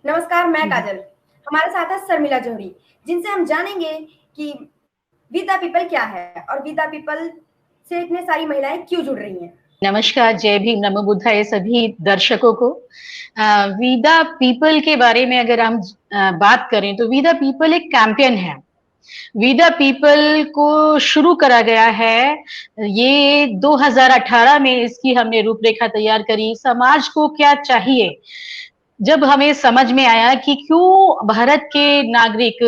नमस्कार, मैं हम्म। काजल। हमारे साथ है शर्मिला जौहरी, जिनसे हम जानेंगे कि वी द पीपल क्या है और वी द पीपल से इतने सारी महिलाएं क्यों जुड़ रही हैं। नमस्कार, जय भीम, नमो बुद्धाय सभी दर्शकों को। वी द पीपल के बारे में अगर हम बात करें तो वी द पीपल एक कैंपेन है। वी द पीपल को शुरू करा गया है, ये 2018 में इसकी हमने रूपरेखा तैयार करी। समाज को क्या चाहिए, जब हमें समझ में आया कि क्यों भारत के नागरिक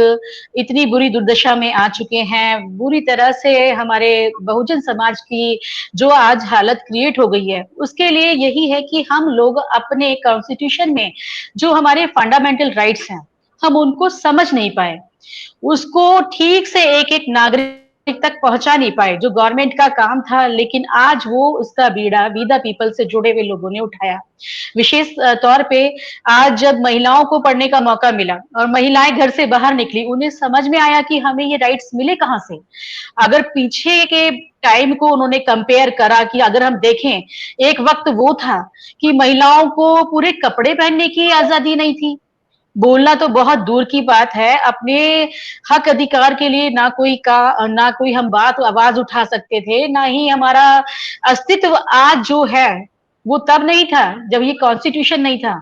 इतनी बुरी दुर्दशा में आ चुके हैं, बुरी तरह से हमारे बहुजन समाज की जो आज हालत क्रिएट हो गई है, उसके लिए यही है कि हम लोग अपने कॉन्स्टिट्यूशन में जो हमारे फंडामेंटल राइट्स हैं, हम उनको समझ नहीं पाए, उसको ठीक से एक एक नागरिक तक पहुंचा नहीं पाए, जो गवर्नमेंट का काम था। लेकिन आज वो उसका बीड़ा वी द पीपल से जुड़े हुए लोगों ने उठाया। विशेष तौर पे आज जब महिलाओं को पढ़ने का मौका मिला और महिलाएं घर से बाहर निकली, उन्हें समझ में आया कि हमें ये राइट्स मिले कहाँ से। अगर पीछे के टाइम को उन्होंने कंपेयर करा कि अगर हम देखें, एक वक्त वो था कि महिलाओं को पूरे कपड़े पहनने की आजादी नहीं थी। बोलना तो बहुत दूर की बात है, अपने हक अधिकार के लिए ना कोई हम बात आवाज उठा सकते थे, ना ही हमारा अस्तित्व आज जो है वो तब नहीं था जब ये कॉन्स्टिट्यूशन नहीं था।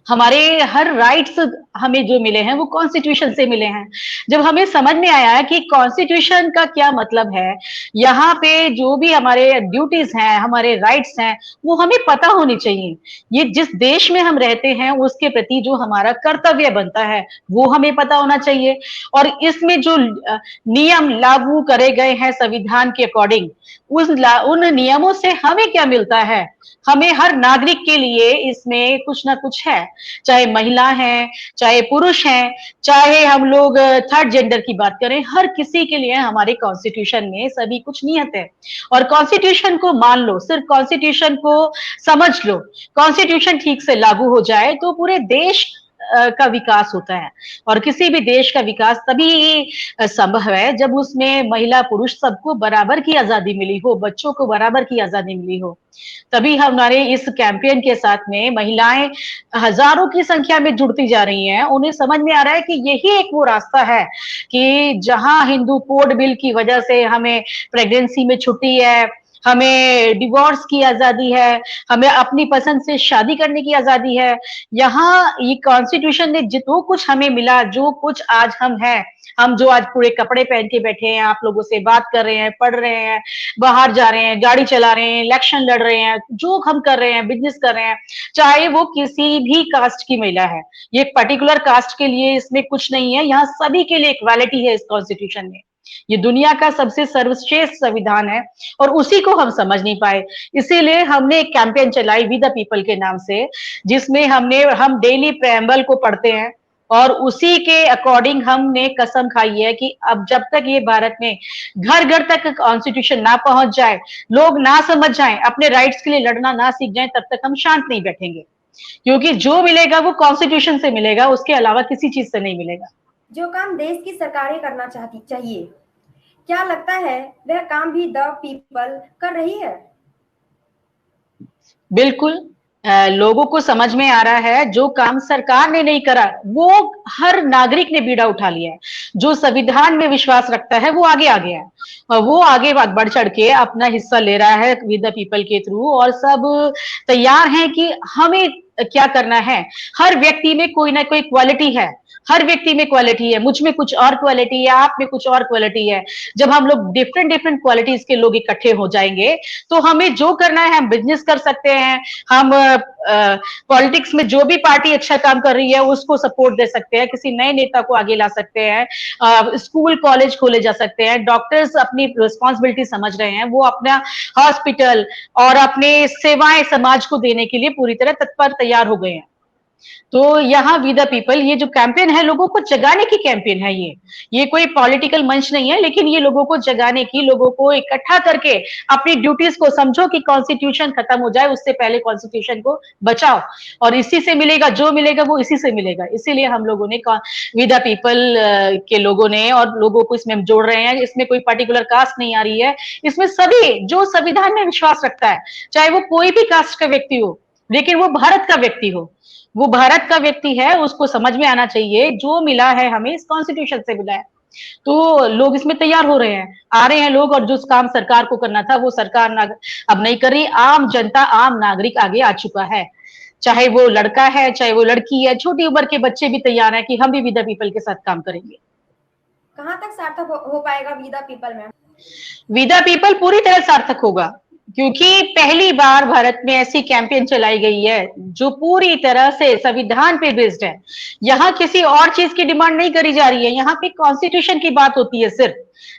हमारे हर राइट्स हमें जो मिले हैं वो कॉन्स्टिट्यूशन से मिले हैं। जब हमें समझ में आया कि कॉन्स्टिट्यूशन का क्या मतलब है, यहाँ पे जो भी हमारे ड्यूटीज हैं, हमारे राइट्स हैं, वो हमें पता होनी चाहिए। ये जिस देश में हम रहते हैं उसके प्रति जो हमारा कर्तव्य बनता है वो हमें पता होना चाहिए। और इसमें जो नियम लागू करे गए हैं संविधान के अकॉर्डिंग, उन नियमों से हमें क्या मिलता है। हमें हर नागरिक के लिए इसमें कुछ ना कुछ है, चाहे महिला है, चाहे पुरुष हैं, चाहे हम लोग थर्ड जेंडर की बात करें, हर किसी के लिए हमारे कॉन्स्टिट्यूशन में सभी कुछ नियत है। और कॉन्स्टिट्यूशन को मान लो, सिर्फ कॉन्स्टिट्यूशन को समझ लो, कॉन्स्टिट्यूशन ठीक से लागू हो जाए तो पूरे देश का विकास होता है। और किसी भी देश का विकास तभी संभव है जब उसमें महिला पुरुष सबको बराबर की आजादी मिली हो, बच्चों को बराबर की आजादी मिली हो। तभी हमारे इस कैंपेन के साथ में महिलाएं हजारों की संख्या में जुड़ती जा रही हैं। उन्हें समझ में आ रहा है कि यही एक वो रास्ता है कि जहां हिंदू कोड बिल की वजह से हमें प्रेगनेंसी में छुट्टी है, हमें डिवोर्स की आजादी है, हमें अपनी पसंद से शादी करने की आजादी है। यहाँ ये कॉन्स्टिट्यूशन ने जो कुछ हमें मिला, जो कुछ आज हम हैं, हम जो आज पूरे कपड़े पहन के बैठे हैं, आप लोगों से बात कर रहे हैं, पढ़ रहे हैं, बाहर जा रहे हैं, गाड़ी चला रहे हैं, इलेक्शन लड़ रहे हैं, जो हम कर रहे हैं, बिजनेस कर रहे हैं, चाहे वो किसी भी कास्ट की महिला है। ये पर्टिकुलर कास्ट के लिए इसमें कुछ नहीं है, यहाँ सभी के लिए इक्वालिटी है इस कॉन्स्टिट्यूशन में। ये दुनिया का सबसे सर्वश्रेष्ठ संविधान है और उसी को हम समझ नहीं पाए। इसीलिए हमने एक कैंपेन चलाई वी द पीपल के नाम से, जिसमें हम डेली प्रेम्बल को पढ़ते हैं और उसी के अकॉर्डिंग हमने कसम खाई है कि अब जब तक ये भारत में घर घर तक कॉन्स्टिट्यूशन ना पहुंच जाए, लोग ना समझ जाएं, अपने राइट्स के लिए लड़ना ना सीख जाएं, तब तक हम शांत नहीं बैठेंगे। क्योंकि जो मिलेगा वो कॉन्स्टिट्यूशन से मिलेगा, उसके अलावा किसी चीज से नहीं मिलेगा। जो काम देश की सरकारें करना चाहती चाहिए, क्या लगता है वह काम भी द पीपल कर रही है। बिल्कुल। लोगों को समझ में आ रहा है जो काम सरकार ने नहीं करा वो हर नागरिक ने बीड़ा उठा लिया है। जो संविधान में विश्वास रखता है वो आगे आ गया है और वो आगे बढ़ चढ़ के अपना हिस्सा ले रहा है विद द पीपल के थ्रू। और सब तैयार हैं कि हमें क्या करना है। हर व्यक्ति में कोई ना कोई क्वालिटी है, हर व्यक्ति में क्वालिटी है, मुझ में कुछ और क्वालिटी है, आप में कुछ और क्वालिटी है। जब हम लोग डिफरेंट डिफरेंट क्वालिटीज के लोग इकट्ठे हो जाएंगे तो हमें जो करना है, हम बिजनेस कर सकते हैं, हम पॉलिटिक्स में जो भी पार्टी अच्छा काम कर रही है उसको सपोर्ट दे सकते हैं, किसी नए नेता को आगे ला सकते हैं, स्कूल कॉलेज खोले जा सकते हैं, डॉक्टर्स अपनी रिस्पॉन्सिबिलिटी समझ रहे हैं, वो अपना हॉस्पिटल और अपने सेवाएं समाज को देने के लिए पूरी तरह तत्पर तैयार हो गए हैं। तो यहाँ वी द पीपल ये जो कैंपेन है, लोगों को जगाने की कैंपेन है। ये कोई पॉलिटिकल मंच नहीं है, लेकिन ये लोगों को जगाने की, लोगों को इकट्ठा करके अपनी ड्यूटीज को समझो कि कॉन्स्टिट्यूशन खत्म हो जाए उससे पहले कॉन्स्टिट्यूशन को बचाओ और इसी से मिलेगा, जो मिलेगा वो इसी से मिलेगा। इसीलिए हम लोगों ने वी द पीपल के लोगों ने और लोगों को इसमें जोड़ रहे हैं। इसमें कोई पर्टिकुलर कास्ट नहीं आ रही है, इसमें सभी जो संविधान में विश्वास रखता है, चाहे वो कोई भी कास्ट का व्यक्ति हो, लेकिन वो भारत का व्यक्ति हो, वो भारत का व्यक्ति है, उसको समझ में आना चाहिए जो मिला है हमें इस कॉन्स्टिट्यूशन से मिला है। तो लोग इसमें तैयार हो रहे हैं, आ रहे हैं लोग, और जो काम सरकार को करना था वो सरकार अब नहीं कर रही। आम जनता, आम नागरिक आगे आ चुका है, चाहे वो लड़का है चाहे वो लड़की है, छोटी उम्र के बच्चे भी तैयार हैं कि हम भी विद द पीपल के साथ काम करेंगे। कहां तक सार्थक हो पाएगा with the people ma'am? With the people पूरी तरह सार्थक होगा, क्योंकि पहली बार भारत में ऐसी कैंपेन चलाई गई है जो पूरी तरह से संविधान पे बेस्ड है। यहाँ किसी और चीज की डिमांड नहीं करी जा रही है, यहाँ पे कॉन्स्टिट्यूशन की बात होती है सिर्फ।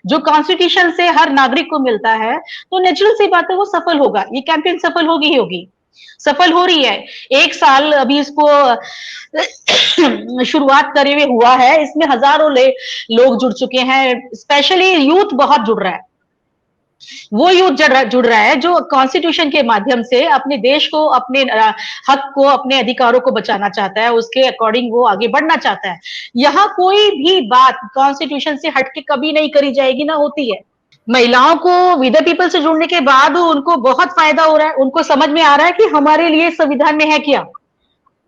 जो कॉन्स्टिट्यूशन से हर नागरिक को मिलता है, तो नेचुरल सी बात है वो सफल होगा, ये कैंपेन सफल होगी ही होगी, सफल हो रही है। 1 साल अभी इसको शुरुआत करे हुए हुआ है, इसमें हजारों लोग जुड़ चुके हैं, स्पेशली यूथ बहुत जुड़ रहा है। वो यूथ जुड़ रहा है जो कॉन्स्टिट्यूशन के माध्यम से अपने देश को, अपने हक को, अपने अधिकारों को बचाना चाहता है, उसके अकॉर्डिंग वो आगे बढ़ना चाहता है। यहाँ कोई भी बात कॉन्स्टिट्यूशन से हटके कभी नहीं करी जाएगी, ना होती है। महिलाओं को विद द पीपल से जुड़ने के बाद उनको बहुत फायदा हो रहा है, उनको समझ में आ रहा है कि हमारे लिए संविधान में है क्या,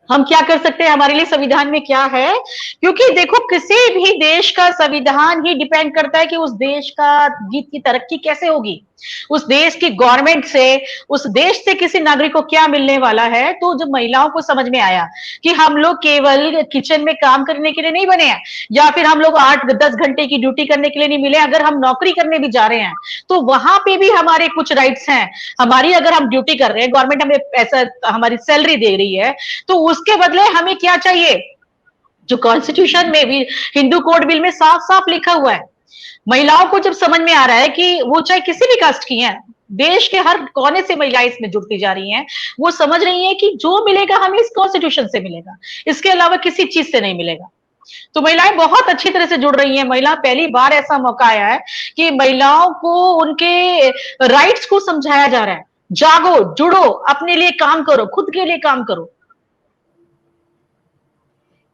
हम क्या कर सकते हैं, हमारे लिए संविधान में क्या है। क्योंकि देखो, किसी भी देश का संविधान ही डिपेंड करता है कि उस देश की तरक्की कैसे होगी, उस देश की गवर्नमेंट से, उस देश से किसी नागरिक को क्या मिलने वाला है। तो जब महिलाओं को समझ में आया कि हम लोग केवल किचन में काम करने के लिए नहीं बने हैं, या फिर हम लोग 8-10 घंटे की ड्यूटी करने के लिए नहीं मिले, अगर हम नौकरी करने भी जा रहे हैं तो वहां पे भी हमारे कुछ राइट्स हैं। हमारी, अगर हम ड्यूटी कर रहे हैं, गवर्नमेंट हमें पैसा, हमारी सैलरी दे रही है, तो उसके बदले हमें क्या चाहिए, जो कॉन्स्टिट्यूशन में भी, हिंदू कोड बिल में साफ साफ लिखा हुआ है। महिलाओं को जब समझ में आ रहा है कि वो चाहे किसी भी कास्ट की हैं, देश के हर कोने से महिलाएं इसमें जुड़ती जा रही हैं, वो समझ रही हैं कि जो मिलेगा हमें इस कॉन्स्टिट्यूशन से मिलेगा, इसके अलावा किसी चीज से नहीं मिलेगा। तो महिलाएं बहुत अच्छी तरह से जुड़ रही हैं। महिला, पहली बार ऐसा मौका आया है कि महिलाओं को उनके राइट्स को समझाया जा रहा है। जागो, जुड़ो, अपने लिए काम करो, खुद के लिए काम करो।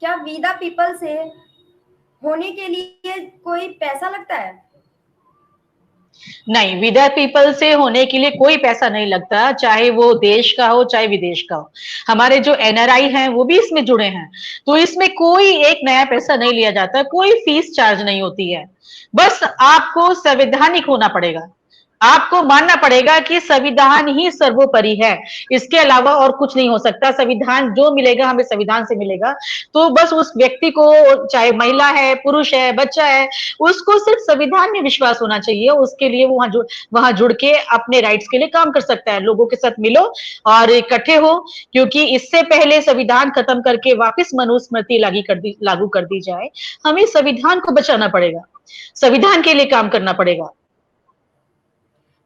क्या विद द पीपल से होने के लिए कोई पैसा लगता है? नहीं, विद द पीपल से होने के लिए कोई पैसा नहीं लगता, चाहे वो देश का हो चाहे विदेश का हो। हमारे जो एनआरआई हैं वो भी इसमें जुड़े हैं, तो इसमें कोई एक नया पैसा नहीं लिया जाता, कोई फीस चार्ज नहीं होती है। बस आपको संवैधानिक होना पड़ेगा, आपको मानना पड़ेगा कि संविधान ही सर्वोपरि है, इसके अलावा और कुछ नहीं हो सकता। संविधान जो मिलेगा हमें संविधान से मिलेगा। तो बस उस व्यक्ति को, चाहे महिला है, पुरुष है, बच्चा है, उसको सिर्फ संविधान में विश्वास होना चाहिए। उसके लिए वो वहां जुड़ के अपने राइट्स के लिए काम कर सकता है। लोगों के साथ मिलो और इकट्ठे हो, क्योंकि इससे पहले संविधान खत्म करके वापिस मनुस्मृति लागू कर दी जाए, हमें संविधान को बचाना पड़ेगा, संविधान के लिए काम करना पड़ेगा।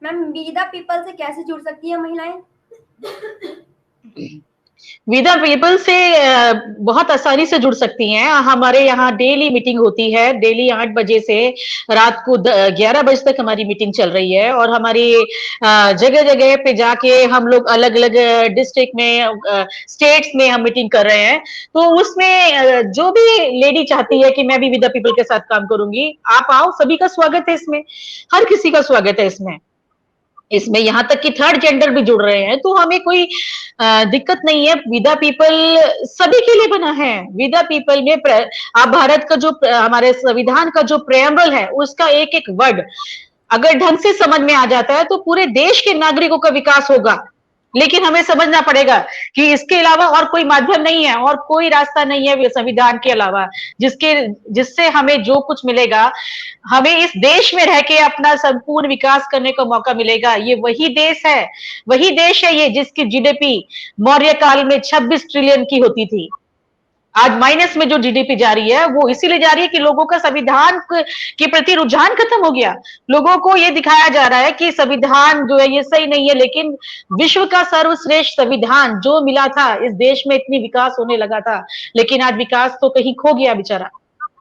मैम, विद द पीपल से कैसे जुड़ सकती है महिलाएं? विद द पीपल से बहुत आसानी से जुड़ सकती हैं। हमारे यहाँ डेली मीटिंग होती है, डेली 8 बजे से रात को 11 बजे तक हमारी मीटिंग चल रही है। और हमारी जगह जगह पे जाके हम लोग अलग अलग डिस्ट्रिक्ट में, स्टेट्स में हम मीटिंग कर रहे हैं। तो उसमें जो भी लेडी चाहती है कि मैं भी विद द पीपल के साथ काम करूंगी, आप आओ, सभी का स्वागत है इसमें, हर किसी का स्वागत है इसमें यहाँ तक कि थर्ड जेंडर भी जुड़ रहे हैं, तो हमें कोई दिक्कत नहीं है। विद द पीपल सभी के लिए बना है। विद द पीपल में आप भारत का जो, हमारे संविधान का जो प्रेम्बल है, उसका एक एक वर्ड अगर ढंग से समझ में आ जाता है तो पूरे देश के नागरिकों का विकास होगा। लेकिन हमें समझना पड़ेगा कि इसके अलावा और कोई माध्यम नहीं है, और कोई रास्ता नहीं है संविधान के अलावा, जिससे हमें जो कुछ मिलेगा, हमें इस देश में रह के अपना संपूर्ण विकास करने का मौका मिलेगा। ये वही देश है ये, जिसकी जीडीपी मौर्य काल में 26 ट्रिलियन की होती थी। आज माइनस में जो जीडीपी जा रही है, वो इसीलिए जा रही है कि लोगों का संविधान के प्रति रुझान खत्म हो गया। लोगों को ये दिखाया जा रहा है कि संविधान जो है ये सही नहीं है, लेकिन विश्व का सर्वश्रेष्ठ संविधान जो मिला था, इस देश में इतनी विकास होने लगा था, लेकिन आज विकास तो कहीं खो गया बेचारा।